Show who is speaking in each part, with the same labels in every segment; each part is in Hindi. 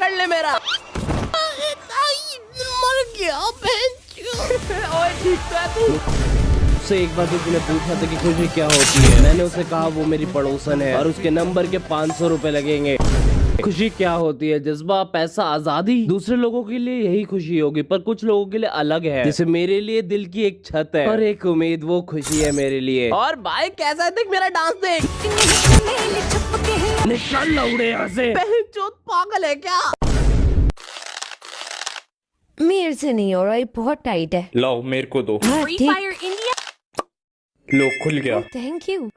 Speaker 1: पकड़ ले मेरा। मर गया ओए ठीक तो है तू? उससे एक बार तूने पूछा था कि खुशी क्या होती है, मैंने उसे कहा वो मेरी पड़ोसन है और उसके नंबर के 500 रुपए लगेंगे। खुशी क्या होती है? जज्बा, पैसा, आजादी। दूसरे लोगों के लिए यही खुशी होगी, पर कुछ लोगों के लिए अलग है। जैसे मेरे लिए दिल की एक छत है और एक उम्मीद, वो खुशी है मेरे लिए। और भाई कैसा है, देख मेरा डांस देख। निकल लौड़े यहाँ से, चोट पागल है क्या?
Speaker 2: मेरे से नहीं हो रहा, ये बहुत टाइट है।
Speaker 3: लाओ मेरे को दो।
Speaker 2: Free Fire
Speaker 4: India?
Speaker 3: लो खुल गया।
Speaker 2: Thank you.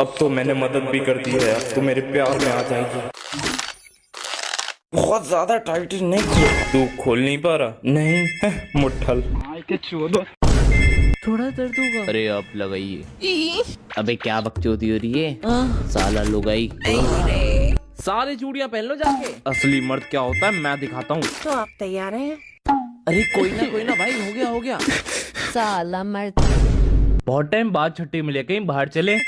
Speaker 3: अब तो मैंने मदद भी कर दी है, अब तो मेरे प्यार में आ जाएगी। बहुत ज्यादा टाइट नहीं खोल। तू खोल नहीं पा रहा? नहीं मुट्ठल।
Speaker 1: थोड़ा दर्द होगा। अरे आप लगाइए। अबे क्या बकचोदी हो रही है? साला लुगाई। सारे चूड़ियां पहन लो जाके।
Speaker 3: असली मर्द क्या होता है मैं दिखाता हूँ।
Speaker 4: तो आप तैयार हैं?
Speaker 1: अरे कोई ना भाई, हो गया।
Speaker 2: साला मर्द।
Speaker 3: बहुत टाइम बाद छुट्टी मिली, कहीं बाहर चले?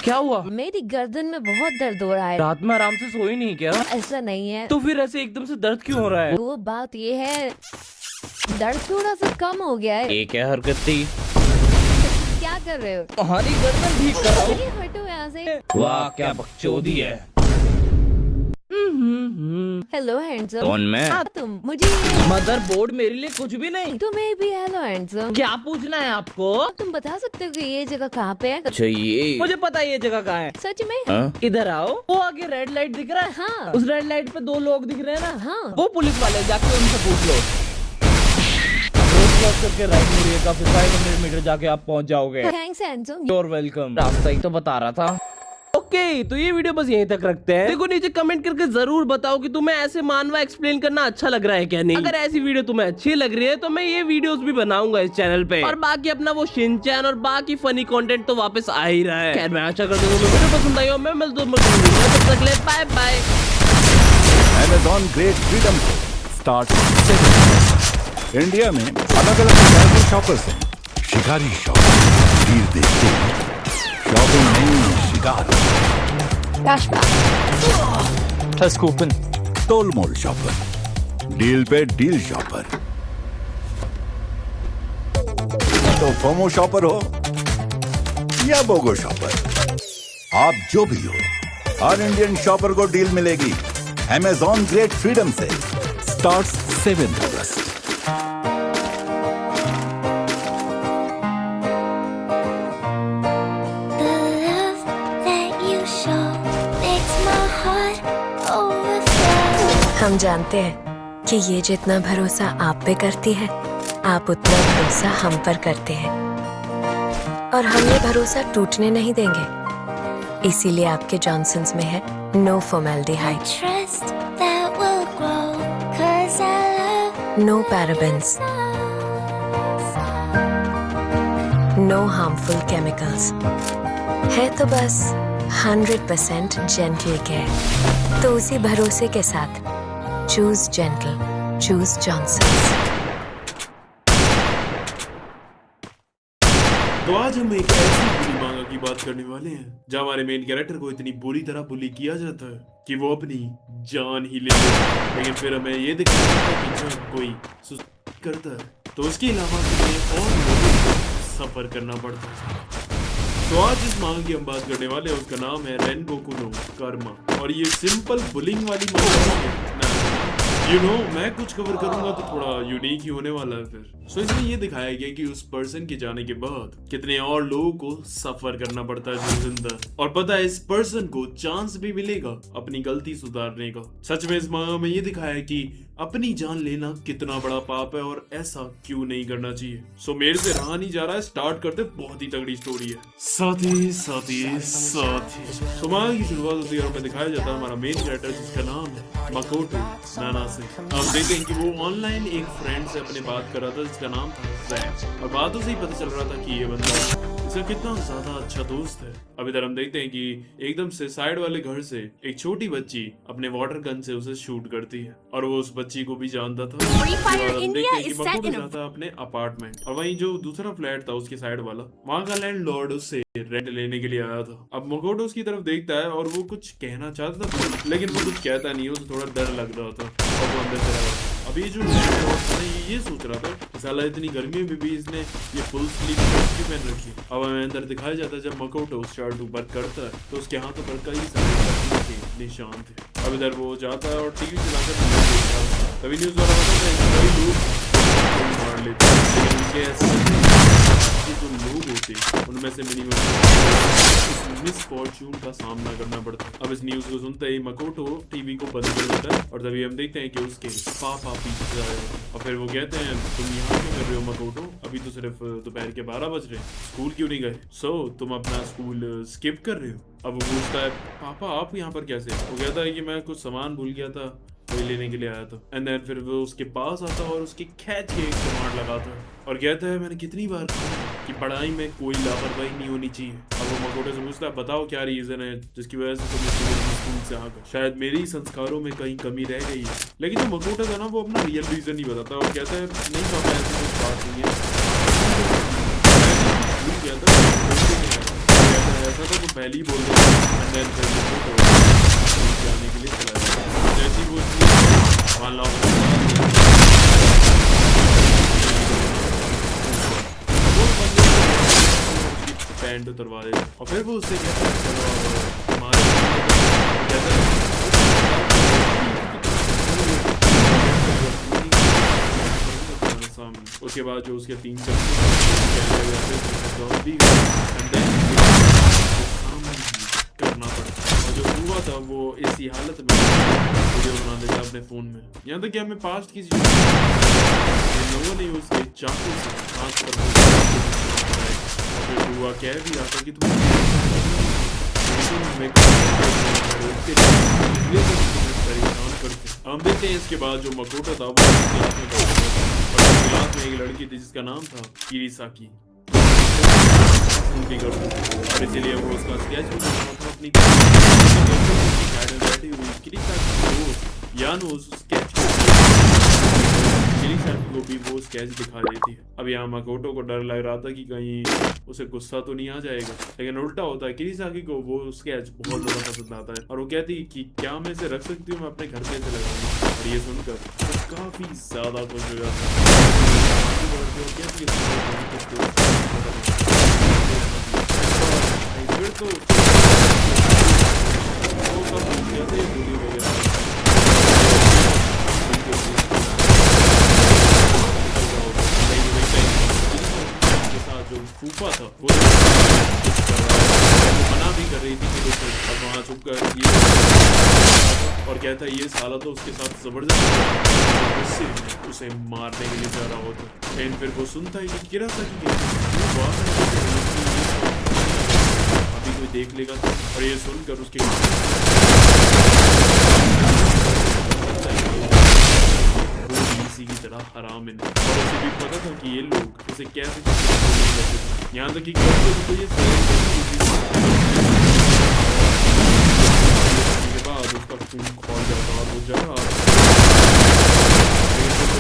Speaker 1: क्या हुआ?
Speaker 2: मेरी गर्दन में बहुत दर्द हो रहा है।
Speaker 3: रात में आराम से सोई नहीं क्या?
Speaker 2: ऐसा नहीं है।
Speaker 3: तो फिर ऐसे एकदम से दर्द क्यों हो रहा है?
Speaker 2: वो बात ये है, दर्द थोड़ा सा कम हो गया है।
Speaker 1: ये क्या हरकत थी?
Speaker 2: क्या कर रहे हो?
Speaker 1: तुम्हारी गर्दन ठीक कर रहा हूँ।
Speaker 2: हटो यहाँ से।
Speaker 3: वाह क्या बकचोदी है।
Speaker 2: Hello handsome.
Speaker 1: कौन मैं?
Speaker 2: तुम मुझे।
Speaker 1: मदरबोर्ड मेरे लिए कुछ भी नहीं।
Speaker 2: तुम्हें भी हेलो हैंडसम।
Speaker 1: क्या पूछना है आपको?
Speaker 2: तुम बता सकते हो कि ये जगह कहाँ पे है?
Speaker 1: अच्छा ये मुझे पता है, ये जगह कहाँ है।
Speaker 2: सच में?
Speaker 1: हाँ? इधर आओ। वो आगे रेड लाइट दिख रहा है।
Speaker 2: हाँ।
Speaker 1: उस रेड लाइट पे 2 लोग दिख रहे हैं ना।
Speaker 2: हाँ।
Speaker 1: वो पुलिस वाले, जाके उनसे पूछ लो। क्रॉस करके राइट मुड़िए, काफी 500 मीटर जाके आप पहुंच जाओगे।
Speaker 2: Thanks handsome.
Speaker 1: Your welcome. रास्ता ही तो बता रहा था। ओके तो ये वीडियो बस यहीं तक रखते हैं। देखो नीचे कमेंट करके जरूर बताओ कि तुम्हें ऐसे मानवा एक्सप्लेन करना अच्छा लग रहा है क्या नहीं। अगर ऐसी वीडियो तुम्हें अच्छी लग रही है तो मैं ये वीडियोस भी बनाऊंगा इस चैनल पे। और बाकी अपना वो शिनचैन और बाकी फनी कंटेंट तो वापस आ ही रहा है। खैर मैं आशा करता हूँ तुम्हें वीडियो पसंद आई हो। मैं मिलता हूँ, bye bye.
Speaker 5: Amazon Great Freedom start 7। India में अलग अलग प्रकार के शॉपर्स हैं। शिकारी शॉपर, डील देखते हैं, शॉपिंग नहीं शिकार।
Speaker 3: कूपन।
Speaker 5: तोलमोल शॉपर, डील पे डील शॉपर। तो फोमो शॉपर हो या बोगो शॉपर, आप जो भी हो, हर इंडियन शॉपर को डील मिलेगी Amazon Great Freedom से। स्टार्ट 7 अगस्त।
Speaker 6: हम जानते हैं कि ये जितना भरोसा आप पे करती है, आप उतना भरोसा हम पर करते हैं, और हम ये भरोसा टूटने नहीं देंगे। इसीलिए आपके जॉनसन्स में है no formaldehyde, no parabens, no harmful chemicals. है तो बस 100% जेंटल केयर। तो उसी भरोसे के साथ चूज जेंटल, चूज जॉनसन्स।
Speaker 7: तो आज हम एक ऐसी बुरी मांगा की बात करने वाले हैं जहाँ हमारे मेन कैरेक्टर को इतनी बुरी तरह बुली किया जाता है कि वो अपनी जान ही ले लेता है। लेकिन फिर हमें ये दिखाया जाता है कि जब कोई सुसाइड करता है तो उसके अलावा हमें और लोगों को सफर करना पड़ता है। तो आज इस मांगा की हम बात करने वाले हैं, उसका नाम है रेनगोकू नो कर्मा। और ये सिंपल बुलिंग वाली मांगा है। मैं कुछ कवर करूंगा तो थोड़ा यूनिक ही होने वाला है फिर। सो इसमें ये दिखाया गया कि उस पर्सन के जाने के बाद कितने और लोगों को सफर करना पड़ता है जिंदा। और पता है इस पर्सन को चांस भी मिलेगा अपनी गलती सुधारने का। सच में इस मांगा में ये दिखाया है कि अपनी जान लेना कितना बड़ा पाप है और ऐसा क्यों नहीं करना चाहिए। सो मेरे से रहा नहीं जा रहा है, स्टार्ट करते। बहुत ही तगड़ी स्टोरी है। साथी तो मांगा की शुरुआत होती है और हमें दिखाया जाता है हमारा मेन कैरेक्टर जिसका नाम है मकोटो नाना से। आप देखते हैं कि वो ऑनलाइन एक फ्रेंड से अपने बात कर रहा था जिसका नाम था जैक। और बातों से ही पता चल रहा था कि ये बंदा इसका कितना ज्यादा अच्छा दोस्त है। अब इधर हम देखते हैं कि एकदम से साइड वाले घर से एक छोटी बच्ची अपने वाटर गन से उसे शूट करती है और वो उस बच्ची को भी जानता था।
Speaker 4: Fire
Speaker 7: और हम
Speaker 4: India
Speaker 7: देखते हैं कि
Speaker 4: is
Speaker 7: मकू
Speaker 4: set
Speaker 7: भी
Speaker 4: in a-
Speaker 7: जाता अपने अपार्टमेंट, और वहीं जो दूसरा फ्लैट था उसके साइड वाला, वहाँ का लैंडलॉर्ड उससे रेंट लेने के लिए आया था। अब मकोटो उसकी तरफ देखता है और वो कुछ कहना चाहता था लेकिन वो कुछ कहता नहीं, उसे थोड़ा डर लग रहा था और वो अंदर चला गया। अब ये जो लैंडलॉर्ड था ये सोच रहा था कि साला इतनी गर्मी में भी इसने ये फुल स्लीव शर्ट क्यों पहन रखी है। अब हमें अंदर दिखाया जाता है जब मकोटो उस शर्ट ऊपर करता है तो उसके हाथों पर कई सारे निशान थे। अब इधर वो जाता है और टीवी चलाकर न्यूज़ देखता है। तभी न्यूज़ वाला बताता है कि कई लोग मार लेते हैं, लेकिन उनके ऐसे जो लोग होते उनमें से मिनिमम मिस फॉर्च्यून का सामना करना पड़ता है। अब इस न्यूज़ को सुनते ही मकोटो टीवी को बंद कर देता है और तभी हम देखते हैं कि उसके पापा पीछे आए और फिर वो कहते हैं तुम यहाँ क्यों कर रहे हो मकोटो, अभी तो सिर्फ दोपहर के 12 बज रहे हैं, स्कूल क्यों नहीं गए? तुम अपना स्कूल स्किप कर रहे हो? अब वो पूछता है पापा आप यहाँ पर कैसे? वो कहता है कि मैं कुछ सामान भूल गया था, वही लेने के लिए आया था। एंड देन फिर वो उसके पास आता है और उसके खींच के एक कमांड लगाता है और कहता है मैंने कितनी बार कहा कि पढ़ाई में कोई लापरवाही नहीं होनी चाहिए। अब वो मकोटो से पूछता है बताओ क्या रीजन है जिसकी वजह से तुम स्कूल से आ गए? शायद मेरी संस्कारों में कहीं कमी रह गई है। लेकिन जो मकोटो था ना वो अपना रियल रीजन नहीं बताता और कहता है नहीं पापा ऐसी कुछ बात नहीं है, ऐसा तो पहले ही बोल दिया जाने के लिए चला जाता। जैसी वो मान लो पैंट उतरवा देता और फिर वो उससे कहता है चलो हमारे उसके बाद जो उसके 3 करना पड़ता और जो हुआ था वो इसी हालत में वीडियो बना देता अपने फोन में। यहाँ तक कि हमें पास्ट की लोगों ने उसके चाकू से हाथ पर हुआ कह भी रहा था कि तुम परेशान करते। हम देखते हैं इसके बाद जो मकोटो था वो क्लास में एक लड़की थी जिसका नाम था किरीसाकी और इसीलिए वो उसका स्केच भी बनाना था अपनी बैठी हुई किरीसाकी यानो उस स्केच को भी वो स्केच दिखा रही थी। अब यहाँ मकोटो को डर लग रहा था कि कहीं उसे गुस्सा तो नहीं आ जाएगा, लेकिन उल्टा होता है किरीसाकी को वो स्केच बहुत ज्यादा पसंद आता है और वो कहती है कि क्या मैं इसे रख सकती हूँ, मैं अपने घर पे इसे लगाऊंगा। और ये सुनकर वो काफी ज्यादा खुश हो जाता है। फिर तो वो सब जो फूफा था वो मना भी कर रही थी कि अब वहाँ छुप कर और कहता है ये साला तो उसके साथ जबरदस्त उसे मारने के लिए जा रहा होता। लेकिन फिर वो सुनता है कि किरीसाकी अभी कोई देख लेगा और ये सुनकर उसके इसी की तरह हराम है और उसे भी पता था कि ये लोग उसे कैसे यहाँ तक कि तो ये के बाद उसका खून खोल जाता और वो जगह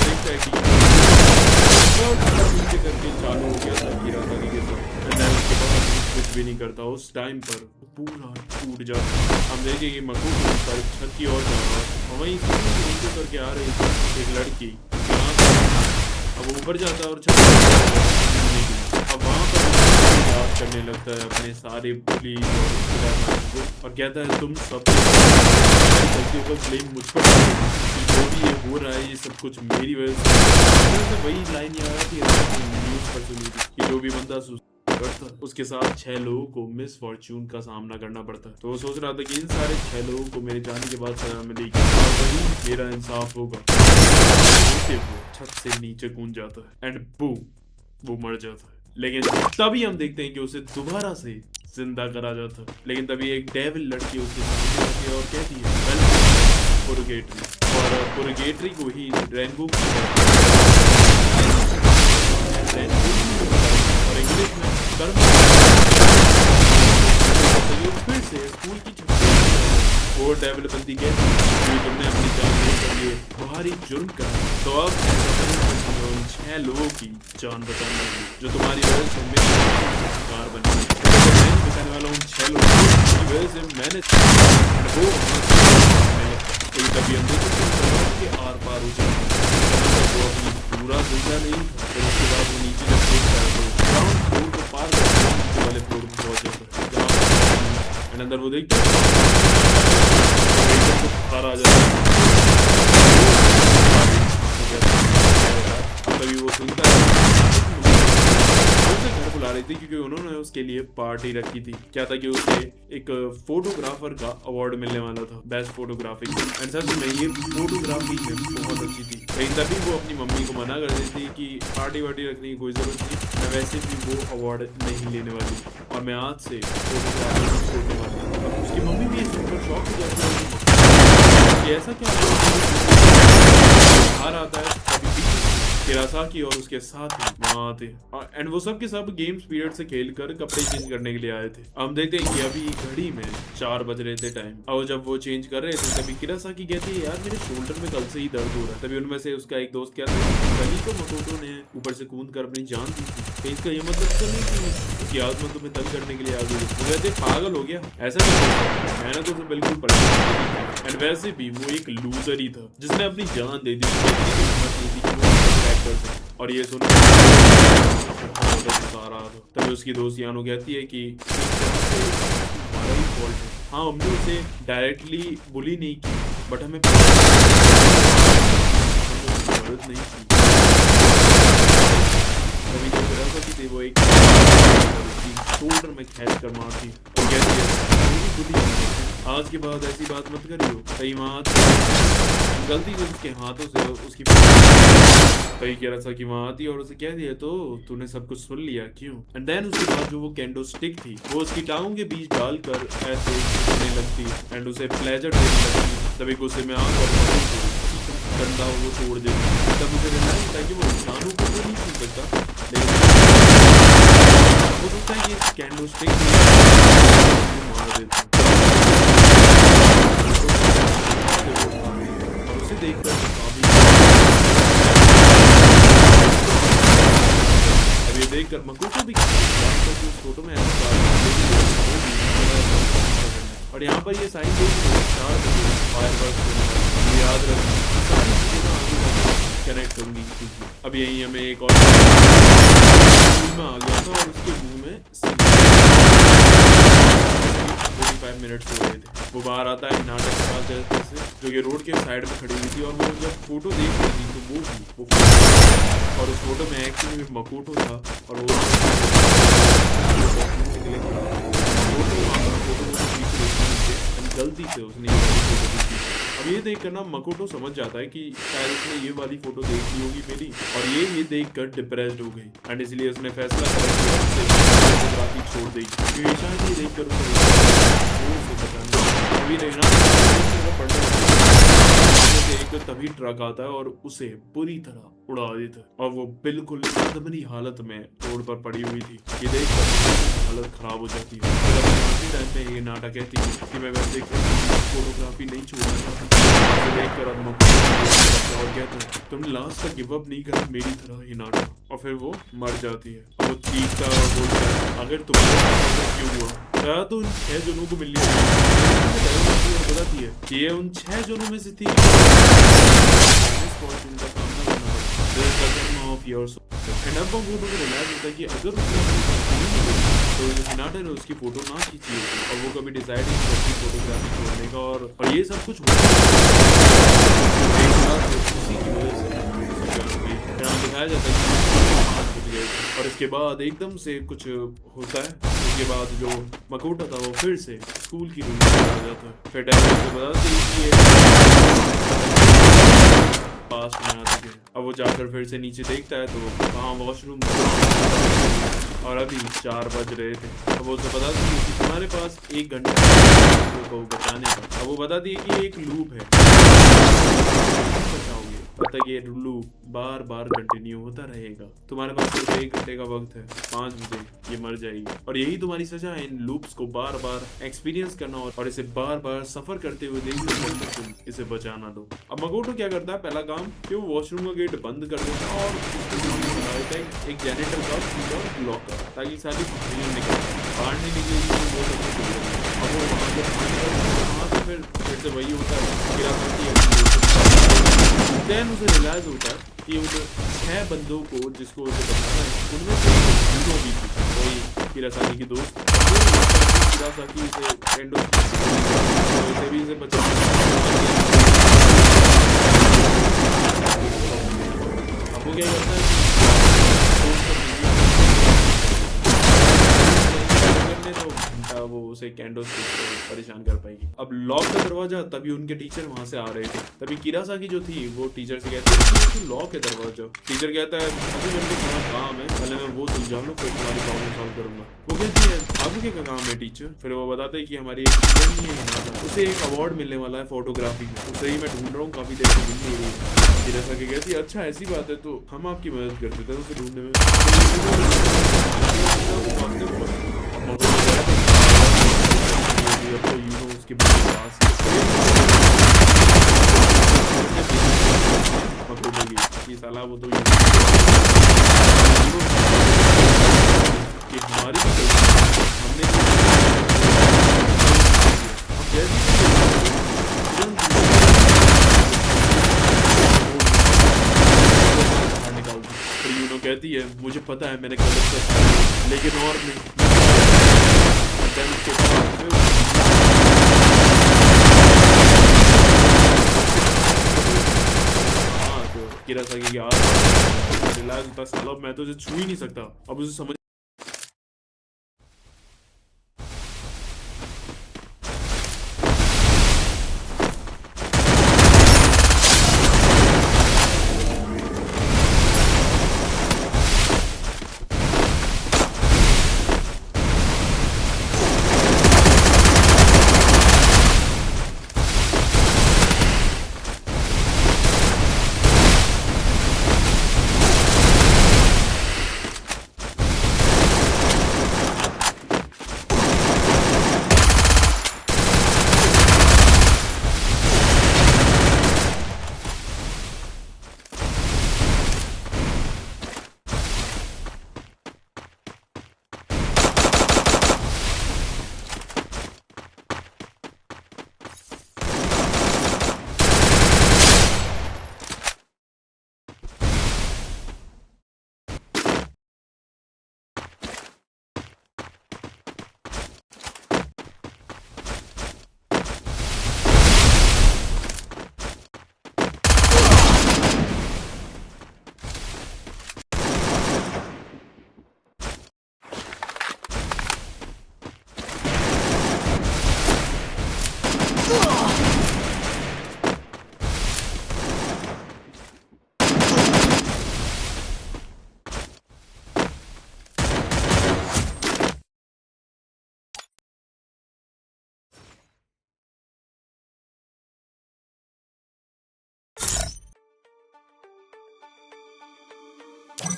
Speaker 7: देखता है कि करके चालू हो गया था किरीसाकी के साथ कुछ भी नहीं करता। उस टाइम पर पूरा टूट जाता। हम देखेंगे मकोटो पर छत की ओर जा रहा है और वहीं करके आ रही थी एक लड़की। अब ऊपर जाता है और अब वहाँ पर याद करने लगता है अपने सारे पुलिस और कहता है तुम सब गलतियों का ब्लेम मुझ पर जो भी ये हो रहा है ये सब कुछ मेरी वजह से। वही लाइन याद आती है न्यूज़ पर सुनी थी कि जो भी बंदा उसके साथ 6 लोगों को मिस फॉर्च्यून का सामना करना पड़ता है। तो वो सोच रहा था कि इन सारे 6 लोगों को मेरे जाने के बाद सजा मिलेगी और वही मेरा इंसाफ होगा। वो छत से नीचे कूद जाता है एंड बूम वो मर जाता है। लेकिन तभी हम देखते हैं कि उसे दोबारा से जिंदा करा जाता है। लेकिन तभी एक डेविल लड़की उसके सामने आती है और कहती है वेलकम पुरगेटरी और पुरगेटरी को ही रेनबो और इंग्लिश में फिर से स्कूल की छुट्टी और डेविल बंदी के तुमने अपनी जान के लिए भारी जुर्म करा, तो अब 6 लोगों की जान बचाना होगी जो तुम्हारी वजह से मेरे शिकार बने। बचाने वाला उन 6 लोगों की वजह से मैंने कभी हम के आर पार हो जाए वो अपनी पूरा जिंदा नहीं, फिर उसके बाद वो नीचे जब देखता है तो ग्राउंड फ्लोर को पार करके वाले फ्लोर को पहुंच जाता है, जहाँ अंदर वो देखते हैं बाहर आ जाता है। तभी वो सुनता है घर बुला रही थी क्योंकि उन्होंने उसके लिए पार्टी रखी थी। क्या था कि उसे एक फोटोग्राफर का अवार्ड मिलने वाला था, बेस्ट फोटोग्राफी। एंड सच में ये फोटोग्राफी बहुत अच्छी थी, लेकिन तभी वो अपनी मम्मी को मना कर देती कि पार्टी वार्टी रखने की कोई जरूरत नहीं, मैं वैसे भी वो अवार्ड नहीं लेने वाली और मैं आज से फोटोग्राफर छोड़ने वाली। अब उसकी मम्मी भी इस पर शॉक हो जाती है कि ऐसा क्या बाहर आता है। किरासाकी और उसके साथ ही वहाँ आते एंड वो सब के सब गेम्स पीरियड से खेलकर कपड़े चेंज करने के लिए आए थे। हम देखते हैं कि अभी घड़ी में 4 बज रहे थे टाइम, और जब वो चेंज कर रहे थे तभी किरासाकी कहती है यार मेरे शोल्डर में कल से ही दर्द हो रहा है। तभी उनमें से उसका एक दोस्त कहता है कहीं तो मकोटो ने ऊपर से कूद कर अपनी जान दी थी, तो इसका ये मतलब तो नहीं कि उसकी आत्मा तुम्हें तंग करने के लिए आ गई। वो कहते पागल हो गया, ऐसा मैंने तो बिल्कुल परेशान। एंड वैसे भी वो एक लूजर ही था जिसने अपनी जान दे दी और ये सुन तभी उसकी दोस्त यानो कहती है कि हमारा ही फॉल्ट है। हाँ हमने उसे डायरेक्टली बुली नहीं की बट हमें मदद नहीं की। तभी जो किरासाकी थी वो एक शोल्डर में खींच कर मारती और कहती है आज के बाद ऐसी बात मत करियो। कई वहाँ गलती से उसके हाथों से उसकी कई किरासाकी वहाँ आती और उसे कह दिया तो तूने सब कुछ सुन लिया क्यों। एंड देन उसके बाद जो वो कैंडो स्टिक थी वो उसकी टांगों के बीच डालकर ऐसे करने लगती एंड उसे प्लेजर देने लगती। तभी गुस्से में आकर डंडा वो तोड़ देती। तब मुझे रियलाइज था कि वो इंसानों को तो नहीं छू सकता, लेकिन वो सोचता है कि इस कैंडो स्टिक मार देता और उसे देखकर देखकर मकोटो भी उस फोटो में और यहाँ पर ये साइन याद रखना सारी चीजें कनेक्ट होंगी। अब यही हमें एक और में आ गया था और उसके मुंह में 45 मिनट हो गए थे। वो बाहर आता है नाटक के पास जैसे जो कि रोड के साइड में खड़ी हुई थी और वो जब फोटो देख रही थी तो वो और उस फोटो में एक्चुअली में मकोटो था और वो गलती से उसने अब ये देखकर ना मकोटो समझ जाता है कि शायद उसने ये वाली फोटो देख ली होगी मेरी और ये देखकर डिप्रेस्ड हो गई एंड इसलिए उसने फैसला किया कि फोटोग्राफी छोड़ देगी क्योंकि शायद ये देखकर उसे एक तभी ट्रक आता है और उसे पूरी तरह उड़ा देता है और वो बिल्कुल अदमरी हालत में रोड पर पड़ी हुई थी। ये देखकर हालत खराब हो जाती है। टाइम पे ये नाटा कहती है कि मैं वैसे फोटोग्राफी नहीं छोड़ना चाहता। देखकर और कहता है तुमने लास्ट तक गिव अप नहीं करा मेरी तरह ही नाटा और फिर वो मर जाती है। वो चीखता और बोलता है अगर तुम्हारे साथ क्यों हुआ तो उन 6 जनों को मिलनी बताती है कि ये उन 6 जनों में से थी। कि अगर तो हिनाटा ने उसकी फोटो ना खींची और वो कभी डिसाइड नहीं करती फोटोग्राफी छोड़ने का और ये सब कुछ दिखाया जाता है और इसके बाद एकदम से कुछ होता है। उसके बाद जो मकोटो था वो फिर से स्कूल की रूम में आ जाता है। फिर डैडी को बताते हैं कि पास में आ चुके हैं। अब वो जाकर फिर से नीचे देखता है तो वहाँ वॉशरूम और अभी 4 बज रहे थे। अब वो उसे बताती है कि तुम्हारे पास 1 घंटा को बचाने का। अब वो बताती है कि एक लूप है, बचाओगे तब तक ये लूप बार बार कंटिन्यू होता रहेगा। तुम्हारे पास सिर्फ 1 घंटे का वक्त है, 5 बजे ये मर जाएगी और यही तुम्हारी सजा है, इन लूप्स को बार बार एक्सपीरियंस करना और इसे बार बार सफर करते हुए देखना जब तक तुम इसे बचा ना दो। अब मकोटो क्या करता है, पहला काम कि वो वॉशरूम का गेट बंद कर देता है और एक जेनेटर का ब्लॉक कर, ताकि सारी निकल बाहर नहीं निकलेगी। अब वो वहाँ से फिर से वही होता है, देन उसे रियलाइज होता है कि उन 6 बंदों को जिसको उसे बताना है उनमें से हीरो भी थी, वही किरासाकी की दोस्त। किरासाकी उसे एंड उसे भी इसे बचा। अब वो क्या करता है, तो वो उसे कैंडो से परेशान कर पाएगी। अब लॉक का दरवाजा, तभी उनके टीचर वहां से आ रहे थे। तभी किरासाकी जो थी वो टीचर से कहती है कि लॉक है दरवाजा। टीचर कहता है अभी मेरे को थोड़ा काम है, पहले मैं वो सुलझा लूं फिर तुम्हारी प्रॉब्लम सॉल्व करूंगा। वो कहती है आपको क्या काम है टीचर? फिर वो बताते हैं कि हमारी एक स्टूडेंट नहीं है, उसे एक अवार्ड मिलने वाला है फोटोग्राफी में, उसे ही मैं ढूंढ रहा हूँ, काफी देर से मिल नहीं रही। किरासाकी कहती है अच्छा ऐसी बात है तो हम आपकी मदद कर देते हैं उसे ढूंढने में। तो यू नो उसके पास ये साला वो तो ये हमारी भी गलती हमने निकाल दी। फिर यूनो कहती है मुझे पता है मैंने गलत कर, लेकिन और नहीं। किरासाकी यार रियलाइज होता साला मैं तो उसे छू ही नहीं सकता। अब उसे समझ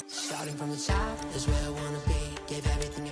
Speaker 4: Starting from the top is where I wanna be. Gave everything